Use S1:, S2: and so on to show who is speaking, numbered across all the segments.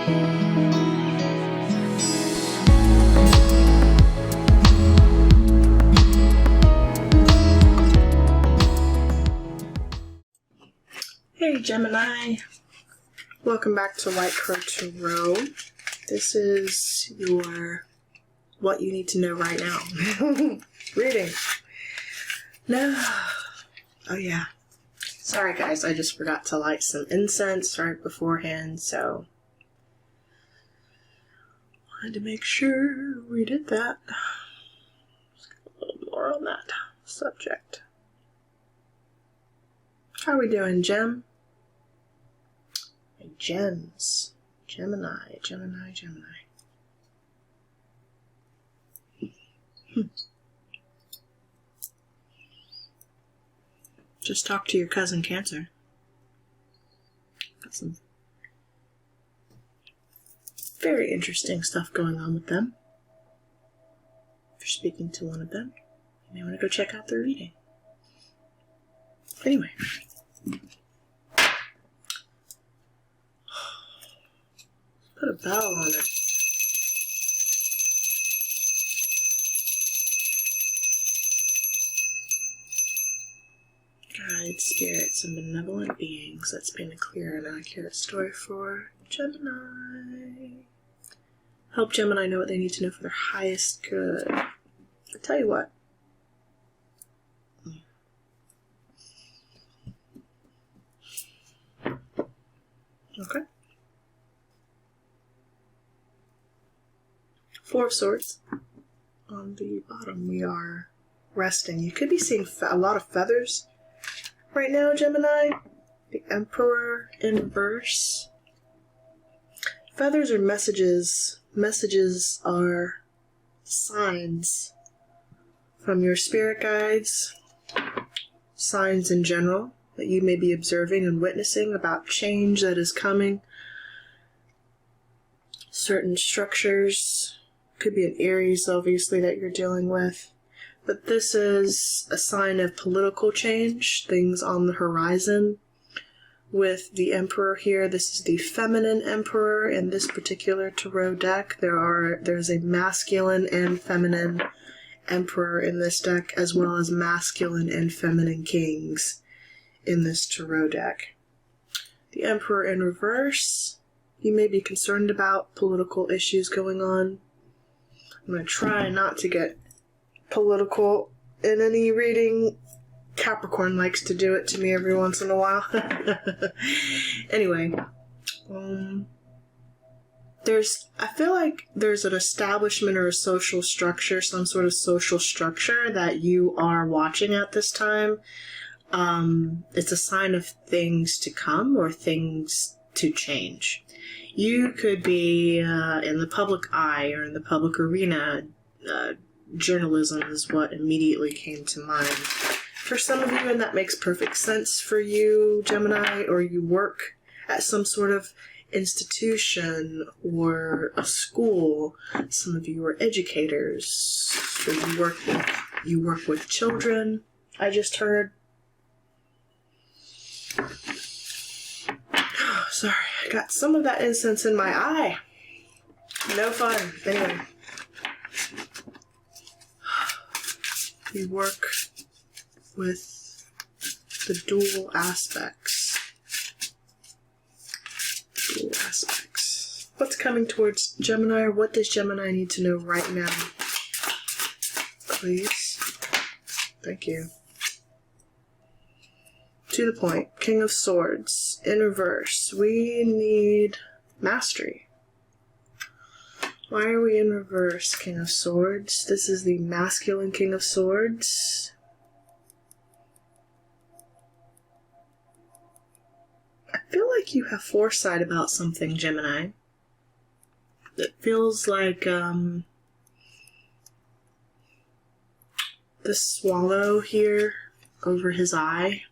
S1: Hey Gemini, welcome back to White Crow Tarot. This is your what you need to know right now reading. No. Oh yeah. Sorry guys, I just forgot to light some incense right beforehand, so wanted to make sure we did that. Let's get a little more on that subject. How are we doing, Gem? Gems. Gemini. Just talk to your cousin Cancer. Got some very interesting stuff going on with them. If you're speaking to one of them, you may want to go check out their reading. Anyway. Put a bell on it. Guide spirits and benevolent beings. Let's paint a clear and accurate story for Gemini. Help Gemini know what they need to know for their highest good. I'll tell you what. Okay. Four of Swords. On the bottom, we are resting. You could be seeing a lot of feathers right now, Gemini. The Emperor in reverse. Feathers are messages. Messages are signs from your spirit guides. Signs in general that you may be observing and witnessing about change that is coming. Certain structures. Could be an Aries, obviously, that you're dealing with. But this is a sign of political change, things on the horizon. With the Emperor here, this is the feminine Emperor in this particular tarot deck. There's a masculine and feminine Emperor in this deck, as well as masculine and feminine kings in this tarot deck. The Emperor in reverse, you may be concerned about political issues going on. I'm going to try not to get political in any reading. Capricorn likes to do it to me every once in a while. Anyway, I feel like there's an establishment or a social structure, some sort of social structure that you are watching at this time. It's a sign of things to come or things to change. You could be in the public eye or in the public arena. Journalism is what immediately came to mind. For some of you, and that makes perfect sense for you, Gemini, or you work at some sort of institution or a school. Some of you are educators, or you work with children. I just heard. Sorry, I got some of that incense in my eye. No fun. Anyway. You work with the dual aspects. What's coming towards Gemini, or what does Gemini need to know right now? Please. Thank you. To the point. King of Swords. In reverse. We need mastery. Why are we in reverse, King of Swords? This is the masculine King of Swords. I feel like you have foresight about something, Gemini. It feels like the swallow here over his eye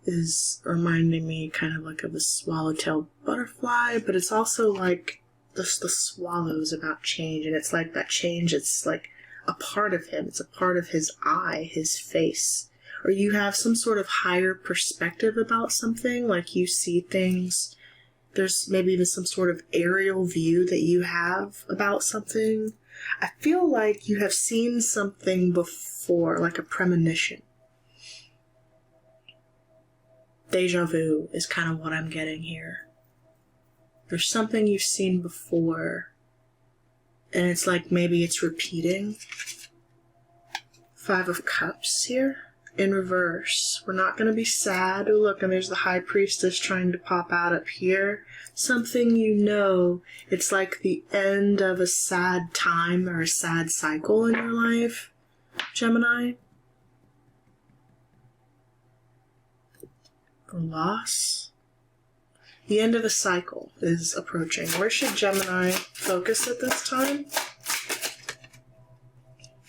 S1: is reminding me kind of like of a swallowtail butterfly, but it's also like the swallows about change, and it's like that change, it's like a part of him, it's a part of his eye, his face, or you have some sort of higher perspective about something, like you see things There's maybe even some sort of aerial view that you have about something. I feel like you have seen something before, like a premonition. Deja vu is kind of what I'm getting here. There's something you've seen before, and it's like maybe it's repeating. 5 of Cups here. In reverse. We're not going to be sad. Oh, look, and there's the High Priestess trying to pop out up here. Something you know. It's like the end of a sad time or a sad cycle in your life, Gemini. Or loss. The end of a cycle is approaching. Where should Gemini focus at this time?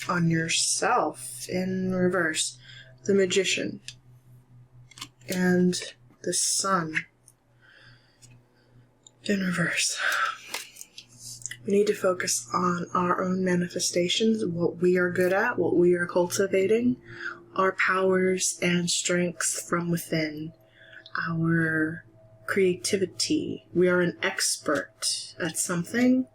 S1: On yourself. In reverse. The Magician and the Sun in reverse. We need to focus on our own manifestations, what we are good at, what we are cultivating, our powers and strengths from within, our creativity. We are an expert at something,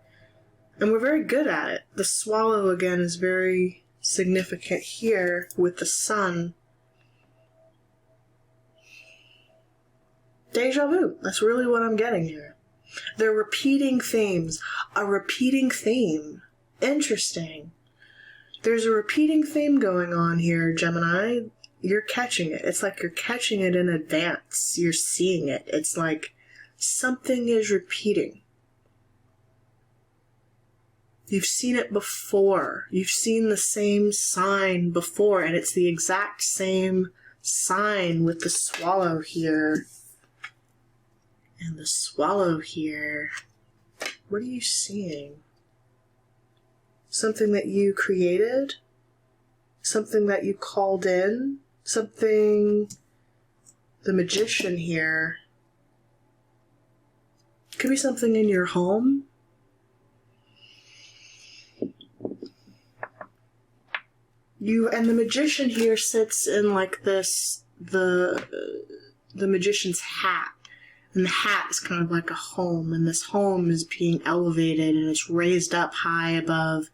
S1: and we're very good at it. The Swallow, again, is very significant here with the Sun. Deja vu. That's really what I'm getting here. They're repeating themes. A repeating theme. Interesting. There's a repeating theme going on here, Gemini. You're catching it. It's like you're catching it in advance. You're seeing it. It's like something is repeating. You've seen it before. You've seen the same sign before, and it's the exact same sign with the Swallow here. And the Swallow here. What are you seeing? Something that you created? Something that you called in? Something... The Magician here. Could be something in your home. And the Magician here sits in like this, the Magician's hat. And the hat is kind of like a home, and this home is being elevated and it's raised up high above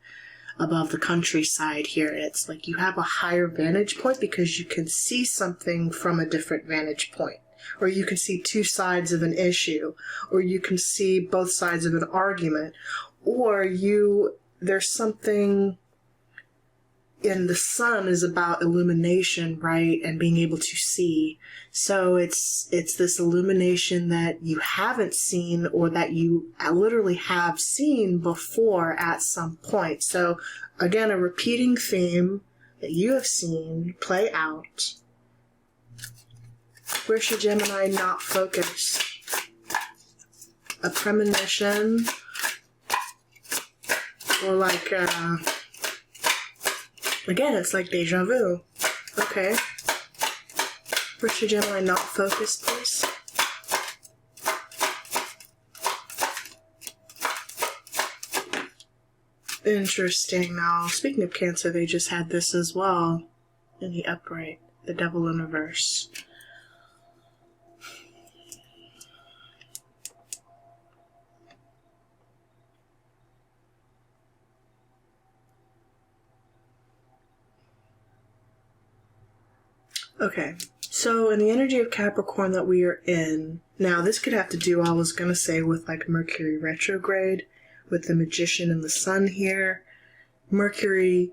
S1: the countryside here. And it's like you have a higher vantage point because you can see something from a different vantage point. Or you can see two sides of an issue, or you can see both sides of an argument, or there's something in the Sun is about illumination, right? And being able to see. So it's this illumination that you haven't seen, or that you literally have seen before at some point. So again, a repeating theme that you have seen play out. Where should Gemini not focus? A premonition, or like again, it's like deja vu. Okay. Where should Gemini not focus, please? Interesting. Now, speaking of Cancer, they just had this as well in the upright. The Devil in reverse. Okay, so in the energy of Capricorn that we are in, now this could have to do, I was going to say, with like Mercury retrograde, with the Magician and the Sun here. Mercury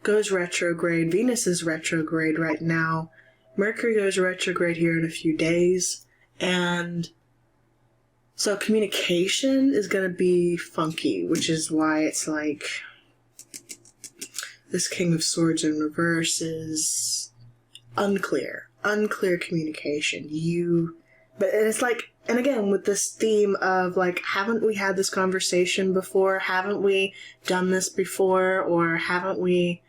S1: goes retrograde, Venus is retrograde right now. Mercury goes retrograde here in a few days, and so communication is going to be funky, which is why it's like this King of Swords in reverse is unclear communication. But it's like, and again, with this theme of like, haven't we had this conversation before? Haven't we done this before? Or haven't we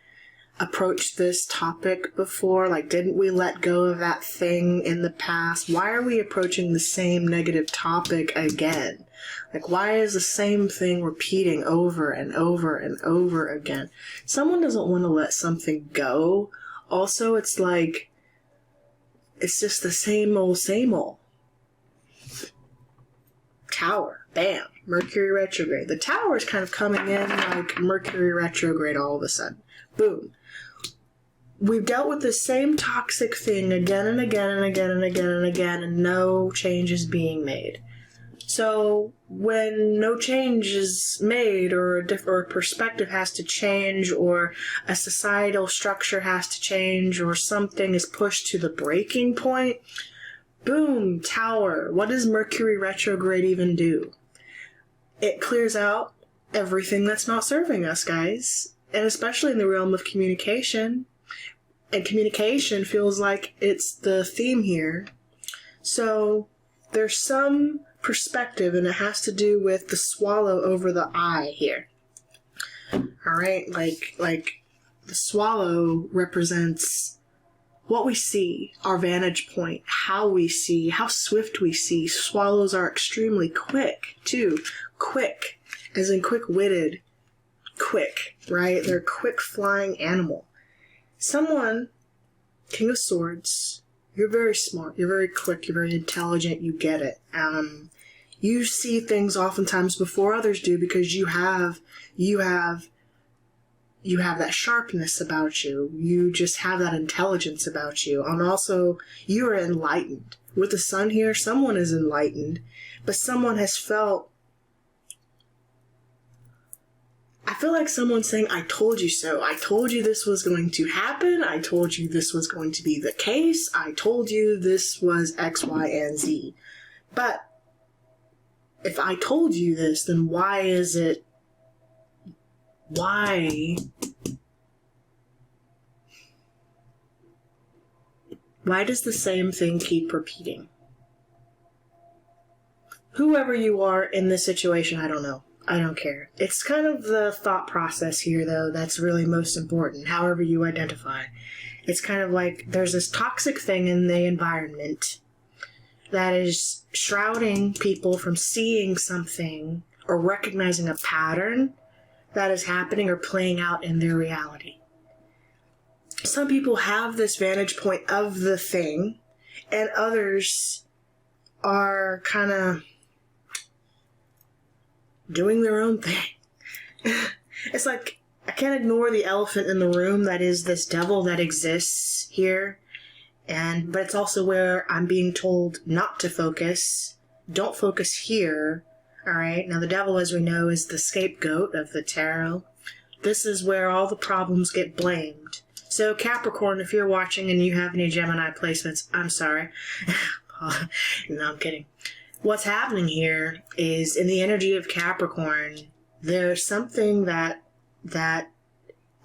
S1: approached this topic before? Like, didn't we let go of that thing in the past? Why are we approaching the same negative topic again? Like, why is the same thing repeating over and over and over again? Someone doesn't want to let something go. Also, it's like, it's just the same old, same old. Tower. Bam. Mercury retrograde. The Tower is kind of coming in like Mercury retrograde all of a sudden. Boom. We've dealt with the same toxic thing again and again and again and again and again, and no change is being made. So when no change is made, or a perspective has to change, or a societal structure has to change, or something is pushed to the breaking point, boom, Tower. What does Mercury retrograde even do? It clears out everything that's not serving us, guys. And especially in the realm of communication. And communication feels like it's the theme here. So there's some perspective, and it has to do with the swallow over the eye here. Alright, like the swallow represents what we see, our vantage point, how we see, how swift we see. Swallows are extremely quick, too. Quick, as in quick-witted. Quick, right? They're a quick-flying animal. Someone, King of Swords, you're very smart, you're very quick, you're very intelligent, you get it. You see things oftentimes before others do because you have that sharpness about you. You just have that intelligence about you. And also, you are enlightened. With the sun here, someone is enlightened, but someone has felt, I feel like someone's saying, I told you so. I told you this was going to happen. I told you this was going to be the case. I told you this was X, Y, and Z. But if I told you this, then why is it... Why does the same thing keep repeating? Whoever you are in this situation, I don't know. I don't care. It's kind of the thought process here, though, that's really most important, however you identify. It's kind of like there's this toxic thing in the environment that is shrouding people from seeing something or recognizing a pattern that is happening or playing out in their reality. Some people have this vantage point of the thing, and others are kind of doing their own thing. It's like, I can't ignore the elephant in the room that is this devil that exists here, but it's also where I'm being told not to focus. Don't focus here. Alright, now the devil, as we know, is the scapegoat of the tarot. This is where all the problems get blamed. So Capricorn, if you're watching and you have any Gemini placements, I'm sorry. No, I'm kidding. What's happening here is, in the energy of Capricorn, there's something that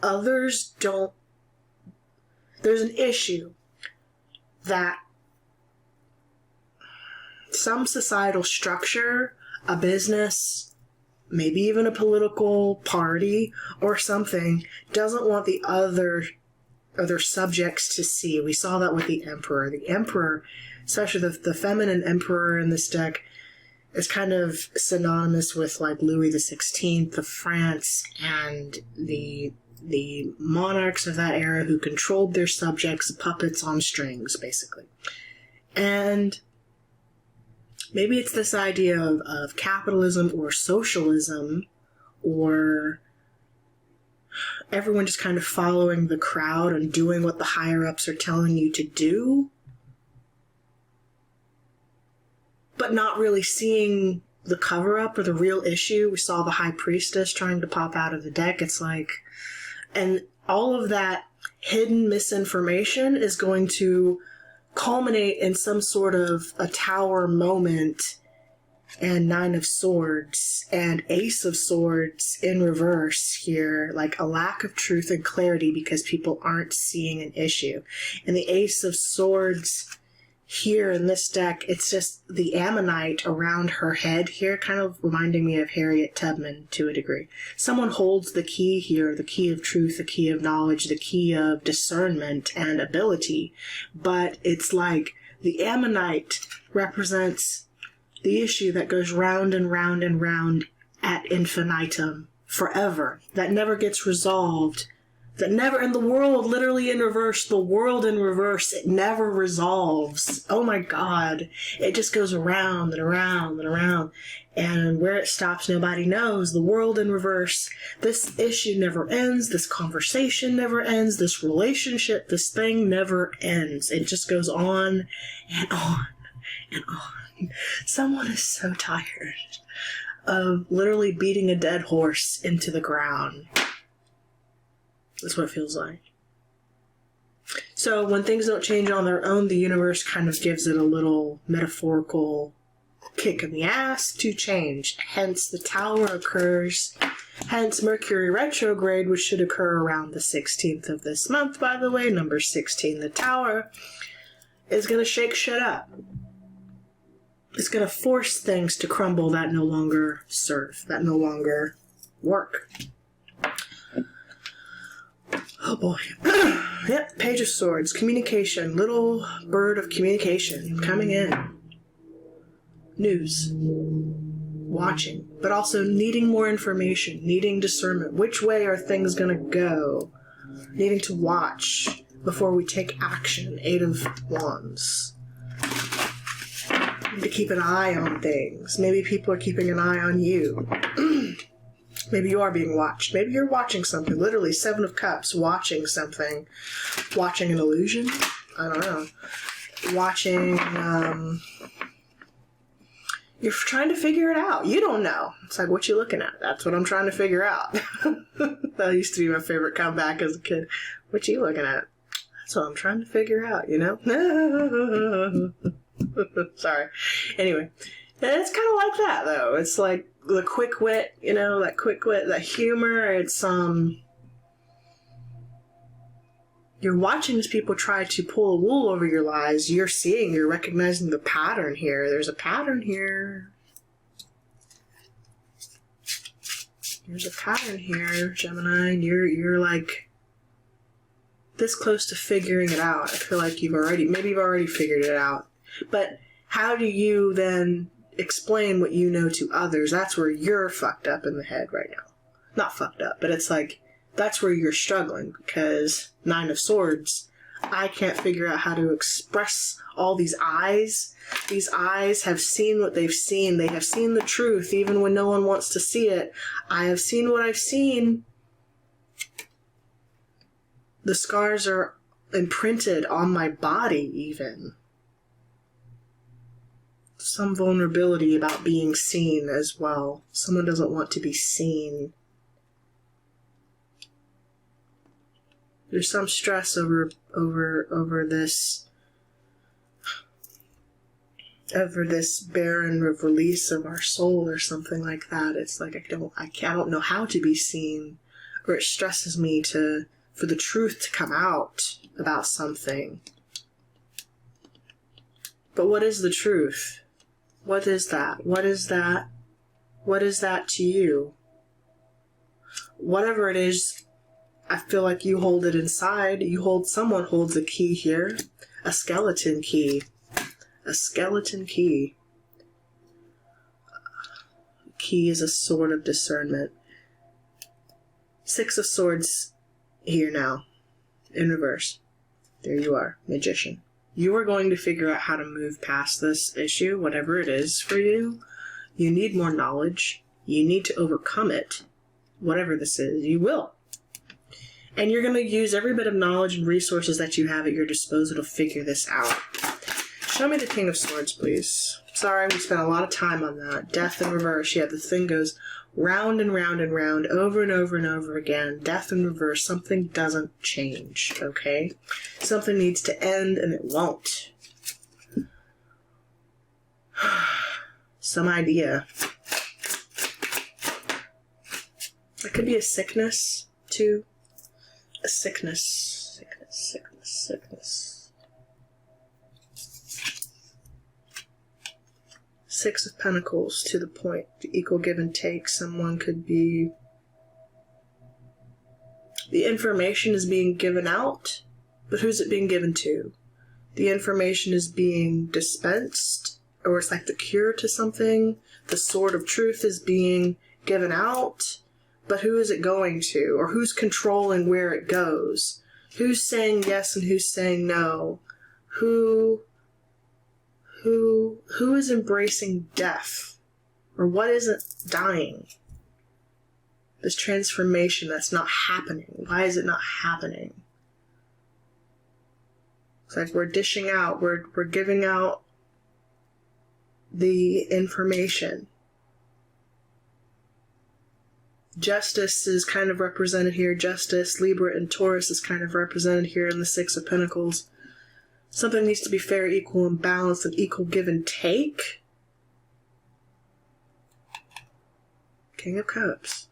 S1: others don't... There's an issue that some societal structure, a business, maybe even a political party or something, doesn't want the other subjects to see. We saw that with the Emperor. The Emperor, especially the feminine Emperor in this deck, is kind of synonymous with like Louis XVI of France and the monarchs of that era who controlled their subjects, puppets on strings, basically. And maybe it's this idea of capitalism or socialism, or everyone just kind of following the crowd and doing what the higher-ups are telling you to do, but not really seeing the cover-up or the real issue. We saw the High Priestess trying to pop out of the deck. It's like... And all of that hidden misinformation is going to culminate in some sort of a Tower moment, and Nine of Swords and Ace of Swords in reverse here, like a lack of truth and clarity because people aren't seeing an issue. And the Ace of Swords here in this deck, it's just the ammonite around her head here, kind of reminding me of Harriet Tubman to a degree. Someone holds the key here, the key of truth, the key of knowledge, the key of discernment and ability, but it's like the ammonite represents the issue that goes round and round and round at infinitum, forever, that never gets resolved That never, in the world, literally in reverse, the world in reverse, it never resolves. Oh my God. It just goes around and around and around. And where it stops, nobody knows. The world in reverse. This issue never ends. This conversation never ends. This relationship, this thing never ends. It just goes on and on and on. Someone is so tired of literally beating a dead horse into the ground. That's what it feels like. So when things don't change on their own, the universe kind of gives it a little metaphorical kick in the ass to change. Hence the Tower occurs. Hence Mercury retrograde, which should occur around the 16th of this month, by the way. Number 16, the Tower, is going to shake shit up. It's going to force things to crumble that no longer serve, that no longer work. Oh boy. Yep, Page of Swords, communication, little bird of communication coming in. News. Watching, but also needing more information, needing discernment. Which way are things going to go? Needing to watch before we take action. 8 of Wands. Need to keep an eye on things. Maybe people are keeping an eye on you. Maybe you are being watched. Maybe you're watching something. Literally, 7 of Cups, watching something. Watching an illusion? I don't know. Watching, you're trying to figure it out. You don't know. It's like, what you looking at? That's what I'm trying to figure out. That used to be my favorite comeback as a kid. What you looking at? That's what I'm trying to figure out, you know? Sorry. Anyway, it's kind of like that, though. It's like the quick wit, you know, that quick wit, that humor. It's, you're watching as people try to pull a wool over your lies. You're seeing, you're recognizing the pattern here. There's a pattern here. There's a pattern here, Gemini. You're like this close to figuring it out. I feel like maybe you've already figured it out. But how do you then explain what you know to others? That's where you're fucked up in the head right now. Not fucked up, but it's like, that's where you're struggling, because 9 of Swords, I can't figure out how to express all these eyes. These eyes have seen what they've seen. They have seen the truth, even when no one wants to see it. I have seen what I've seen. The scars are imprinted on my body, even. Some vulnerability about being seen as well. Someone doesn't want to be seen. There's some stress over this barren release of our soul or something like that. It's like I don't know how to be seen, or it stresses me for the truth to come out about something. But what is the truth? What is that? What is that? What is that to you? Whatever it is, I feel like you hold it inside. Someone holds a key here. A skeleton key. A skeleton key. Key is a sword of discernment. 6 of Swords here now. In reverse. There you are. Magician. You are going to figure out how to move past this issue, whatever it is for you. You need more knowledge. You need to overcome it. Whatever this is, you will. And you're going to use every bit of knowledge and resources that you have at your disposal to figure this out. Show me the King of Swords, please. Sorry, we spent a lot of time on that. Death in reverse. Yeah, the thing goes round and round and round, over and over and over again. Death in reverse. Something doesn't change, okay? Something needs to end, and it won't. Some idea. It could be a sickness, too. A sickness. Sickness. 6 of Pentacles, to the point. The equal give and take. Someone could be... The information is being given out, but who's it being given to? The information is being dispensed, or it's like the cure to something. The sword of truth is being given out, But who is it going to? Or who's controlling where it goes? Who's saying yes and who's saying no? Who is embracing death? Or what isn't dying? This transformation that's not happening. Why is it not happening? It's like we're dishing out, we're giving out the information. Justice is kind of represented here. Justice, Libra, and Taurus is kind of represented here in the Six of Pentacles. Something needs to be fair, equal, and balanced, and equal give and take. King of Cups.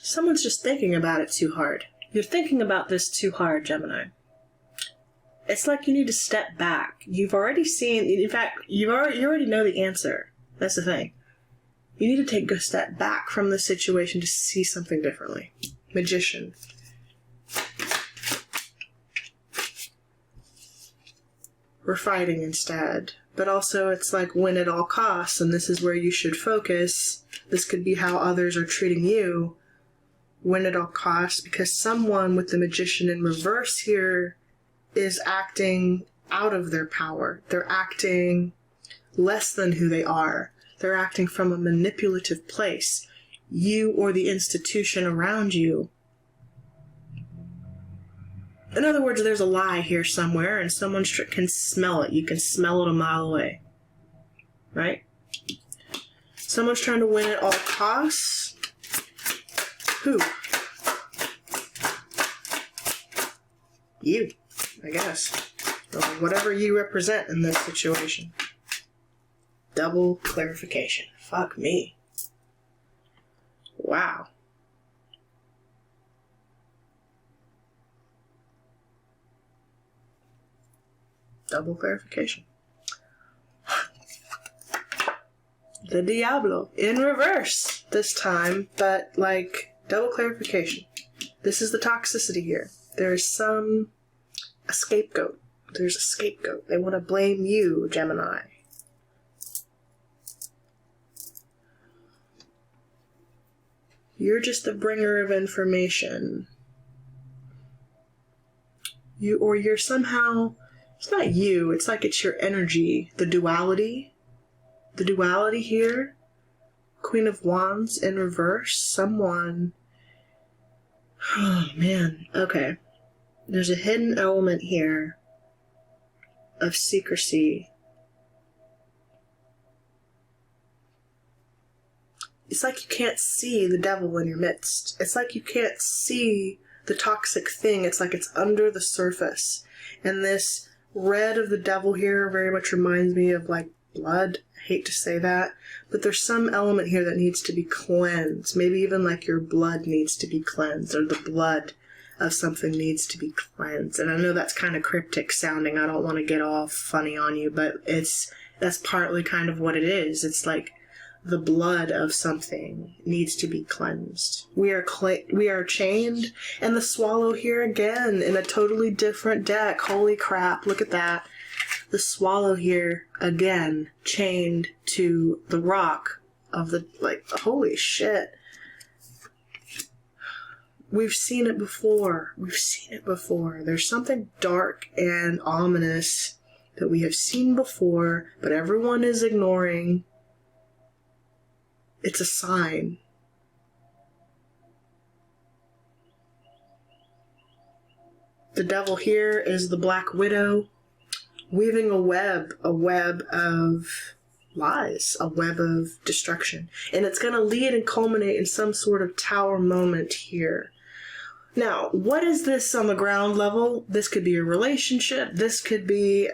S1: Someone's just thinking about it too hard. You're thinking about this too hard, Gemini. It's like you need to step back. You've already seen, in fact, you already know the answer. That's the thing. You need to take a step back from the situation to see something differently. Magician. We're fighting instead. But also it's like win at all costs, and this is where you should focus. This could be how others are treating you. Win at all costs, because someone with the Magician in reverse here is acting out of their power. They're acting less than who they are. They're acting from a manipulative place. You or the institution around you. In other words, there's a lie here somewhere, and someone can smell it. You can smell it a mile away. Right? Someone's trying to win at all costs. Who? You, I guess. Or whatever you represent in this situation. Double clarification. Fuck me. Wow. Double clarification. The Diablo. In reverse this time, but like double clarification. This is the toxicity here. There's a scapegoat. There's a scapegoat. They want to blame you, Gemini. You're just the bringer of information. You're somehow, it's not you, it's like it's your energy. The duality here. Queen of Wands in reverse. Someone, oh man, okay. There's a hidden element here of secrecy. It's like you can't see the devil in your midst. It's like you can't see the toxic thing. It's like it's under the surface. And this red of the devil here very much reminds me of like blood. I hate to say that. But there's some element here that needs to be cleansed. Maybe even like your blood needs to be cleansed, or the blood of something needs to be cleansed. And I know that's kind of cryptic sounding. I don't want to get all funny on you, but that's partly kind of what it is. It's like the blood of something needs to be cleansed. We are chained, and the Swallow here again in a totally different deck. Holy crap, look at that. The Swallow here again chained to the rock of the, like, holy shit. We've seen it before. We've seen it before. There's something dark and ominous that we have seen before, but everyone is ignoring. It's a sign. The devil here is the Black Widow, weaving a web of lies, a web of destruction. And it's going to lead and culminate in some sort of tower moment here. Now, what is this on the ground level? This could be a relationship. This could be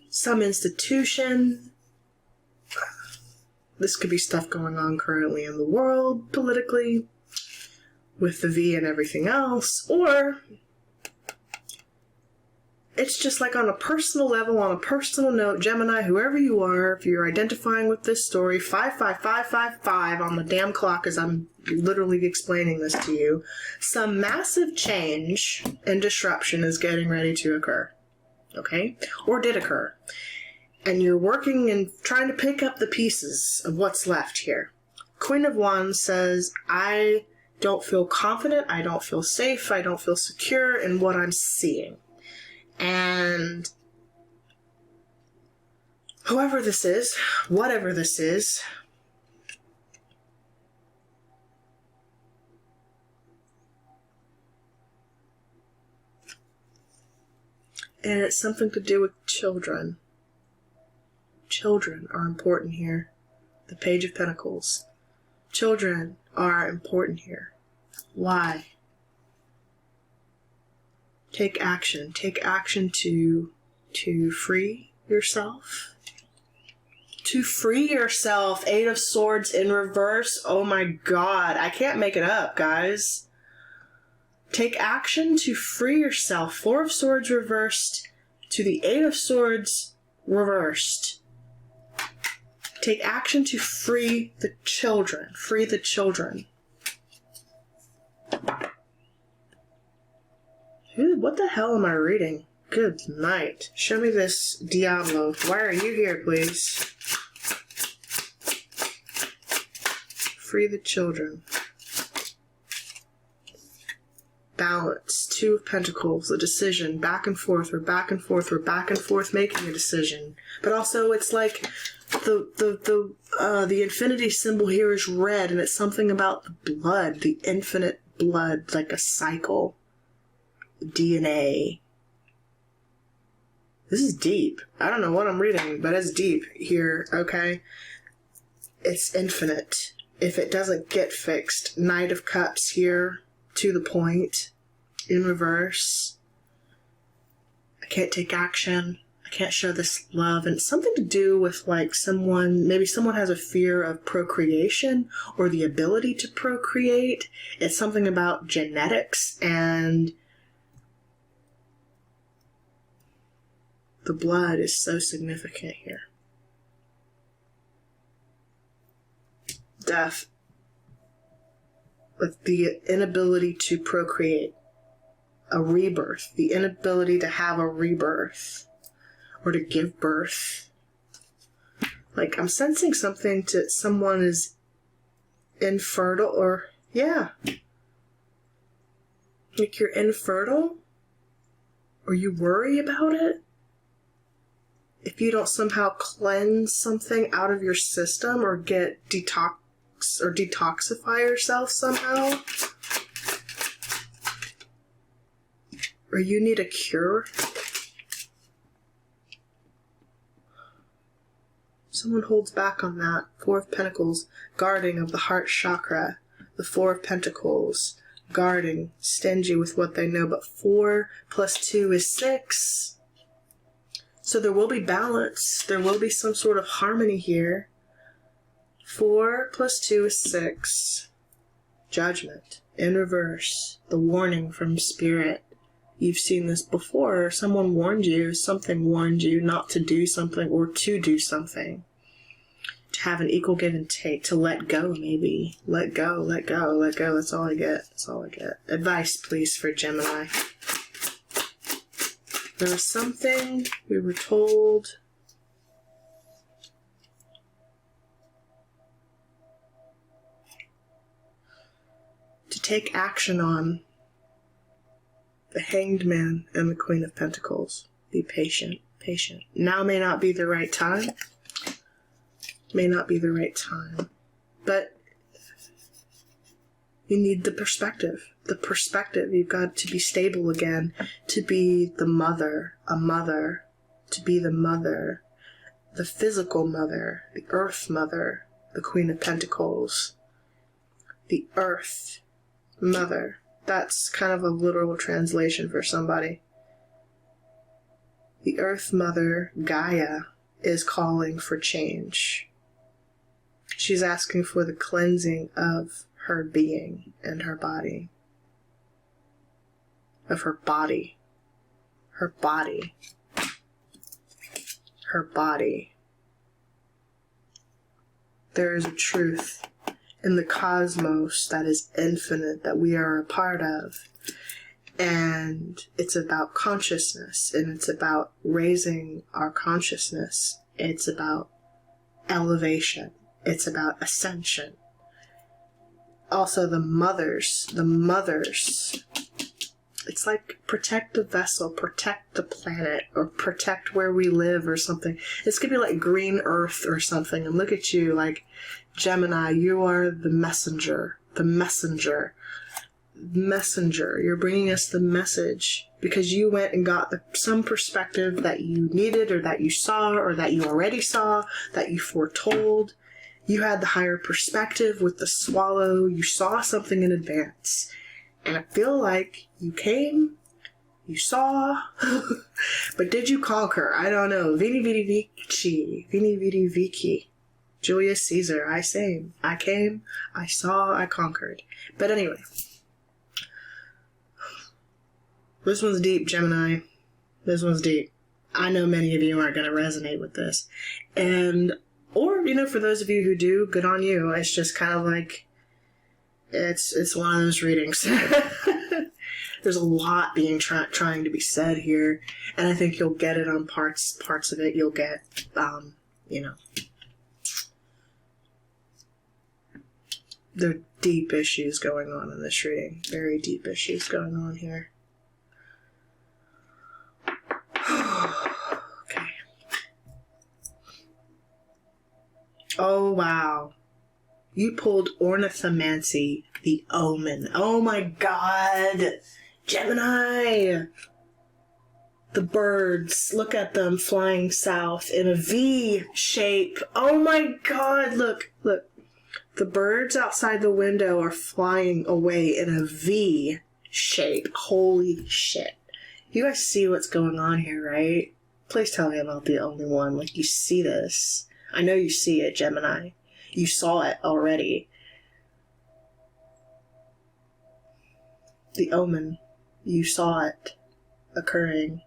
S1: some institution. This could be stuff going on currently in the world, politically, with the V and everything else. Or it's just like on a personal level, on a personal note, Gemini, whoever you are, if you're identifying with this story, 55555 on the damn clock as I'm literally explaining this to you, some massive change and disruption is getting ready to occur. Okay? Or did occur. And you're working and trying to pick up the pieces of what's left here. Queen of Wands says, I don't feel confident, I don't feel safe, I don't feel secure in what I'm seeing. And whoever this is, whatever this is, and it's something to do with children. Children are important here. The Page of Pentacles. Children are important here. Why? Take action. Take action to free yourself. To free yourself. 8 of Swords in reverse. Oh my God. I can't make it up, guys. Take action to free yourself. 4 of Swords reversed to the 8 of Swords reversed. Take action to free the children. Free the children. What the hell am I reading? Good night. Show me this Diablo. Why are you here, please? Free the children. Balance. 2 of Pentacles. A decision. Back and forth. We're back and forth. We're back and forth making a decision. But also it's like the infinity symbol here is red, and it's something about the blood. The infinite blood. Like a cycle. DNA. This is deep. I don't know what I'm reading, but it's deep here, okay? It's infinite. If it doesn't get fixed. Knight of Cups here, to the point, in reverse. I can't take action. I can't show this love. And it's something to do with like someone, maybe someone has a fear of procreation or the ability to procreate. It's something about genetics and the blood is so significant here. Death. With the inability to procreate. A rebirth. The inability to have a rebirth. Or to give birth. Like, I'm sensing something to someone is infertile or, yeah. Like you're infertile? Or you worry about it? If you don't somehow cleanse something out of your system or get detoxify yourself somehow, or you need a cure. Someone holds back on that. 4 of Pentacles, guarding of the heart chakra. The 4 of Pentacles, guarding, stingy with what they know, but 4 plus 2 is 6. So there will be balance. There will be some sort of harmony here. 4 plus 2 is 6. Judgment. In reverse. The warning from Spirit. You've seen this before. Someone warned you. Something warned you not to do something or to do something. To have an equal give and take. To let go, maybe. Let go, let go, let go. That's all I get. That's all I get. Advice, please, for Gemini. There was something we were told. To take action on. The Hanged Man and the Queen of Pentacles. Be patient, patient. Now may not be the right time. May not be the right time. But you need the perspective. The perspective. You've got to be stable again. To be the mother. A mother. To be the mother. The physical mother. The earth mother. The Queen of Pentacles. The earth mother. That's kind of a literal translation for somebody. The earth mother, Gaia, is calling for change. She's asking for the cleansing of her being and her body. Of her body. her body. Her body. There is a truth in the cosmos that is infinite, that we are a part of. And it's about consciousness, and it's about raising our consciousness. It's about elevation. It's about ascension. Also, the mothers. It's like protect the vessel, protect the planet, or protect where we live or something. This could be like green earth or something. And look at you, like Gemini, you are the messenger. The messenger. You're bringing us the message because you went and got some perspective that you needed, or that you saw, or that you already saw, that you foretold. You had the higher perspective with the swallow. You saw something in advance. And I feel like you came, you saw, but did you conquer? I don't know. Veni Vidi Vici. Veni Vidi Vici. Julius Caesar. I came, I saw, I conquered. But anyway. This one's deep, Gemini. This one's deep. I know many of you aren't going to resonate with this. Or, for those of you who do, good on you. It's just kind of like, it's one of those readings. There's a lot being trying to be said here, and I think you'll get it on parts of it. You'll get, there are deep issues going on in this reading. Very deep issues going on here. Okay. Oh, wow. You pulled Ornithomancy, the Omen. Oh my god! Gemini! The birds, look at them flying south in a V shape. Oh my god, look. The birds outside the window are flying away in a V shape. Holy shit. You guys see what's going on here, right? Please tell me I'm not the only one. Like, you see this. I know you see it, Gemini. You saw it already. The Omen. You saw it occurring.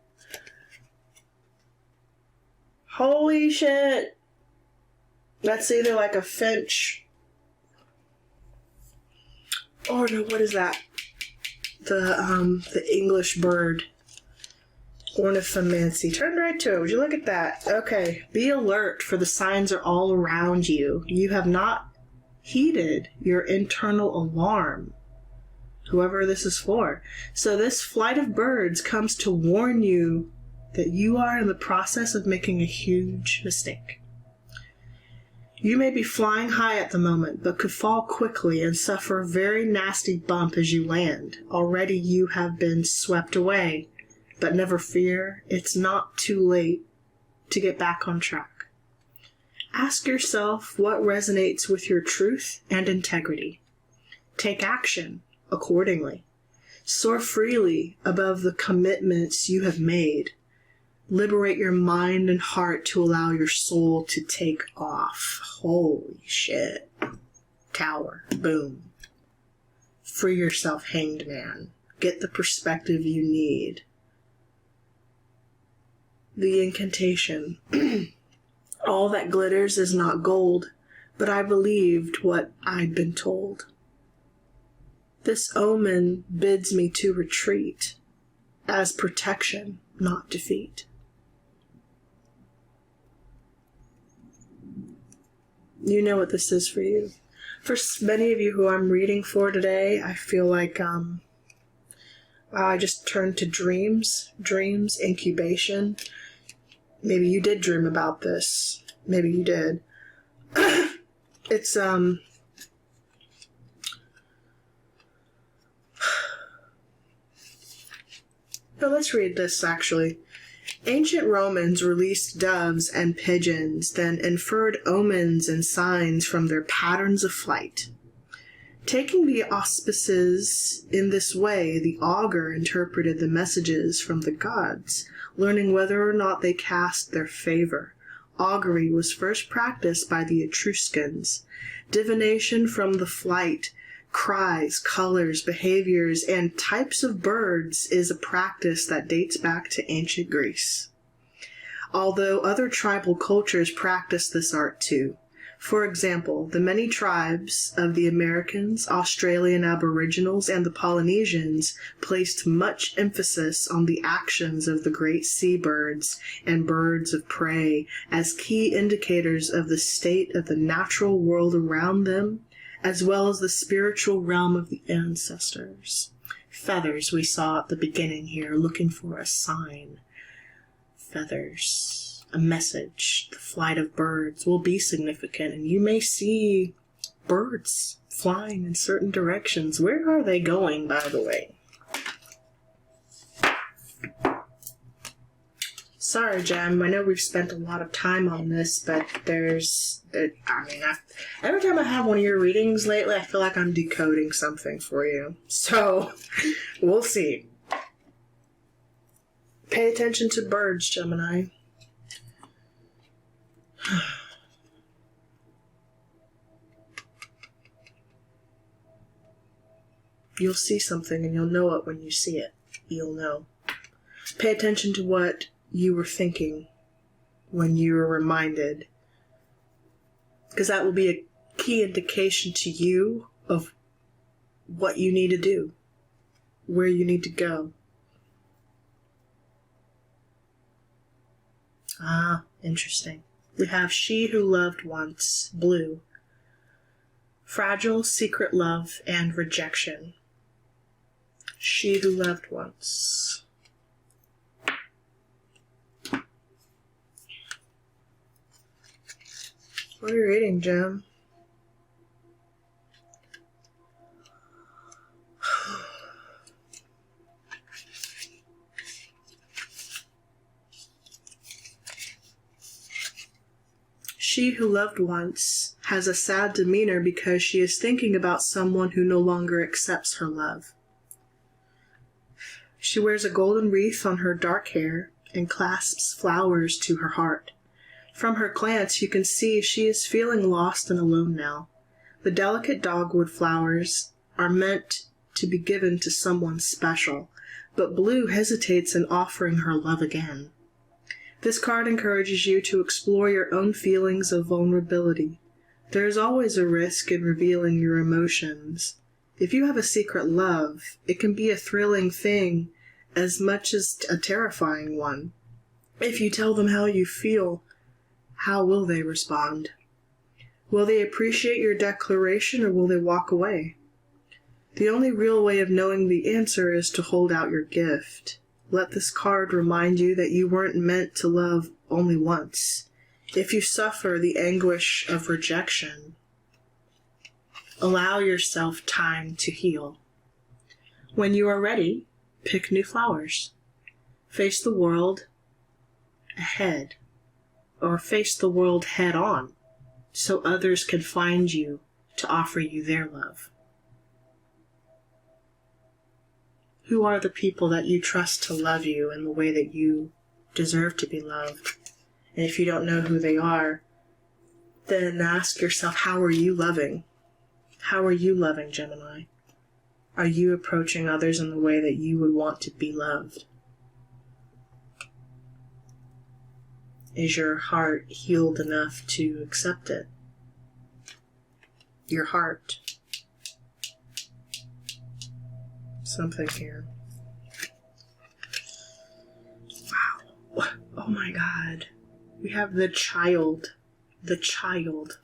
S1: Holy shit! That's either like a finch. Oh no, what is that? The English bird. Ornithomancy. Turn right to it. Would you look at that? Okay. Be alert, for the signs are all around you. You have not heeded your internal alarm. Whoever this is for. So this flight of birds comes to warn you that you are in the process of making a huge mistake. You may be flying high at the moment, but could fall quickly and suffer a very nasty bump as you land. Already you have been swept away. But never fear, it's not too late to get back on track. Ask yourself what resonates with your truth and integrity. Take action accordingly. Soar freely above the commitments you have made. Liberate your mind and heart to allow your soul to take off. Holy shit. Tower. Boom. Free yourself, hanged man. Get the perspective you need. The incantation. All that glitters is not gold, but I believed what I'd been told. This omen bids me to retreat, as protection, not defeat. You know what this is for you. For many of you who I'm reading for today, I feel like I just turned to dreams, incubation. Maybe you did dream about this. Maybe you did. It's, but let's read this, actually. Ancient Romans released doves and pigeons, then inferred omens and signs from their patterns of flight. Taking the auspices in this way, the augur interpreted the messages from the gods, learning whether or not they cast their favor. Augury was first practiced by the Etruscans. Divination from the flight cries, colors, behaviors, and types of birds is a practice that dates back to ancient Greece. Although other tribal cultures practice this art too. For example, the many tribes of the Americans, Australian Aboriginals, and the Polynesians placed much emphasis on the actions of the great seabirds and birds of prey as key indicators of the state of the natural world around them, as well as the spiritual realm of the ancestors. Feathers we saw at the beginning here, looking for a sign. Feathers. A message, the flight of birds will be significant, and you may see birds flying in certain directions. Where are they going, by the way? Sorry, Gem, I know we've spent a lot of time on this, but every time I have one of your readings lately, I feel like I'm decoding something for you. So, we'll see. Pay attention to birds, Gemini. You'll see something and you'll know it when you see it. You'll know. Pay attention to what you were thinking when you were reminded, because that will be a key indication to you of what you need to do, where you need to go. Ah, interesting. We have She Who Loved Once, blue. Fragile, secret love, and rejection. She Who Loved Once. What are you reading, Gem? She who loved once has a sad demeanor because she is thinking about someone who no longer accepts her love. She wears a golden wreath on her dark hair and clasps flowers to her heart. From her glance, you can see she is feeling lost and alone now. The delicate dogwood flowers are meant to be given to someone special, but Blue hesitates in offering her love again. This card encourages you to explore your own feelings of vulnerability. There is always a risk in revealing your emotions. If you have a secret love, it can be a thrilling thing as much as a terrifying one. If you tell them how you feel, how will they respond? Will they appreciate your declaration or will they walk away? The only real way of knowing the answer is to hold out your gift. Let this card remind you that you weren't meant to love only once. If you suffer the anguish of rejection, allow yourself time to heal. When you are ready, pick new flowers. Face the world ahead, or face the world head on, so others can find you to offer you their love. Who are the people that you trust to love you in the way that you deserve to be loved? And if you don't know who they are, then ask yourself, how are you loving? How are you loving, Gemini? Are you approaching others in the way that you would want to be loved? Is your heart healed enough to accept it? Your heart. Something here. Wow. Oh my God. We have the child. The child.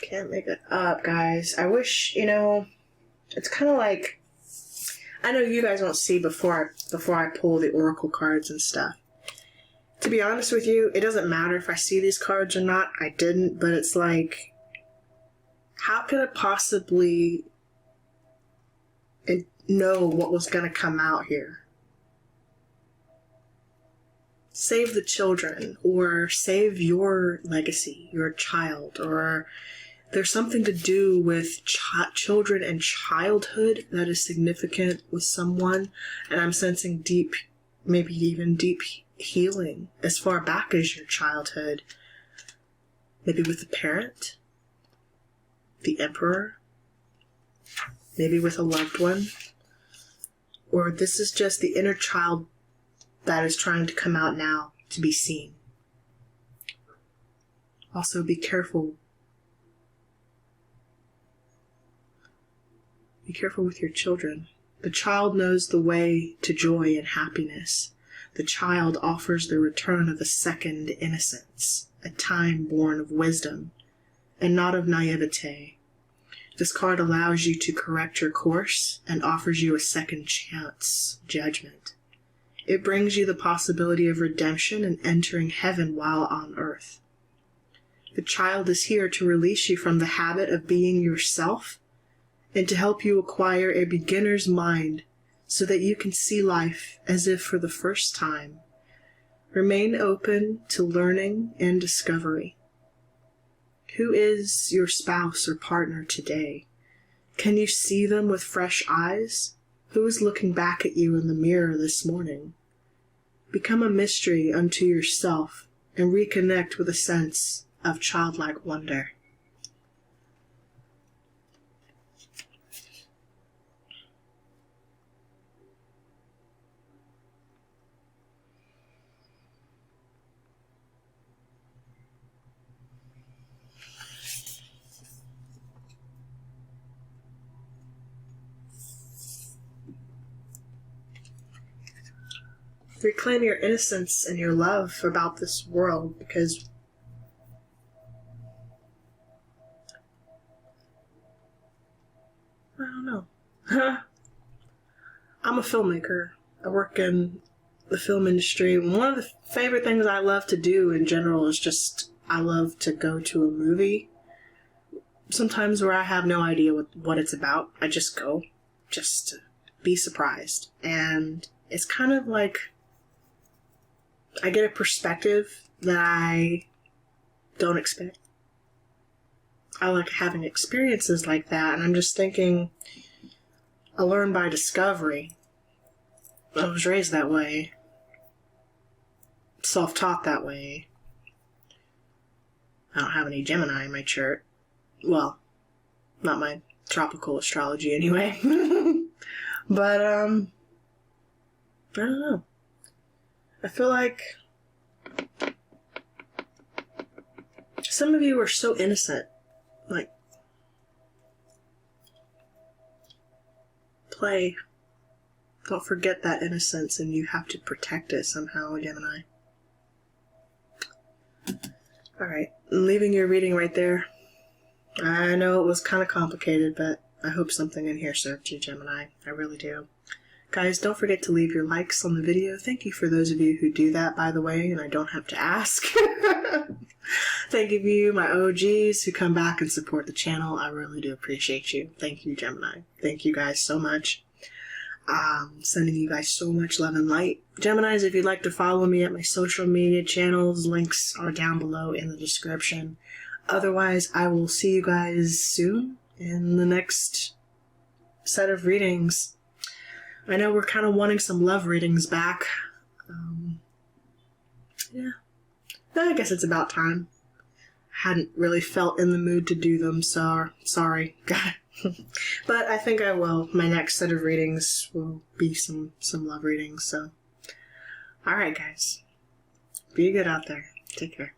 S1: Can't make it up, guys. I wish, it's kind of like, I know you guys won't see before I pull the oracle cards and stuff. To be honest with you, it doesn't matter if I see these cards or not. I didn't, but it's like, how could I possibly know what was going to come out here? Save the children, or save your legacy, your child, or there's something to do with children and childhood that is significant with someone, and I'm sensing deep, maybe even deep healing as far back as your childhood. Maybe with a parent. the Emperor, maybe with a loved one, or this is just the inner child that is trying to come out now to be seen. Also, be careful. Be careful with your children. The child knows the way to joy and happiness. The child offers the return of a second innocence, a time born of wisdom, and not of naivete. This card allows you to correct your course and offers you a second chance judgment. It brings you the possibility of redemption and entering heaven while on earth. The child is here to release you from the habit of being yourself and to help you acquire a beginner's mind so that you can see life as if for the first time. Remain open to learning and discovery. Who is your spouse or partner today? Can you see them with fresh eyes? Who is looking back at you in the mirror this morning? Become a mystery unto yourself and reconnect with a sense of childlike wonder. Reclaim your innocence and your love about this world, because I don't know. I'm a filmmaker. I work in the film industry. One of the favorite things I love to do in general is just, I love to go to a movie. Sometimes where I have no idea what it's about. I just go, just to be surprised. And it's kind of like I get a perspective that I don't expect. I like having experiences like that, and I'm just thinking, I learn by discovery. I was raised that way. Self-taught that way. I don't have any Gemini in my chart. Well, not my tropical astrology anyway. But, I don't know. I feel like some of you are so innocent. Like, play. Don't forget that innocence, and you have to protect it somehow, Gemini. Alright, I'm leaving your reading right there. I know it was kind of complicated, but I hope something in here served you, Gemini. I really do. Guys, don't forget to leave your likes on the video. Thank you for those of you who do that, by the way, and I don't have to ask. Thank you, my OGs who come back and support the channel. I really do appreciate you. Thank you, Gemini. Thank you guys so much. Sending you guys so much love and light. Geminis, if you'd like to follow me at my social media channels, links are down below in the description. Otherwise, I will see you guys soon in the next set of readings. I know we're kind of wanting some love readings back. Yeah. I guess it's about time. Hadn't really felt in the mood to do them, so sorry. But I think I will. My next set of readings will be some love readings, so. Alright, guys. Be good out there. Take care.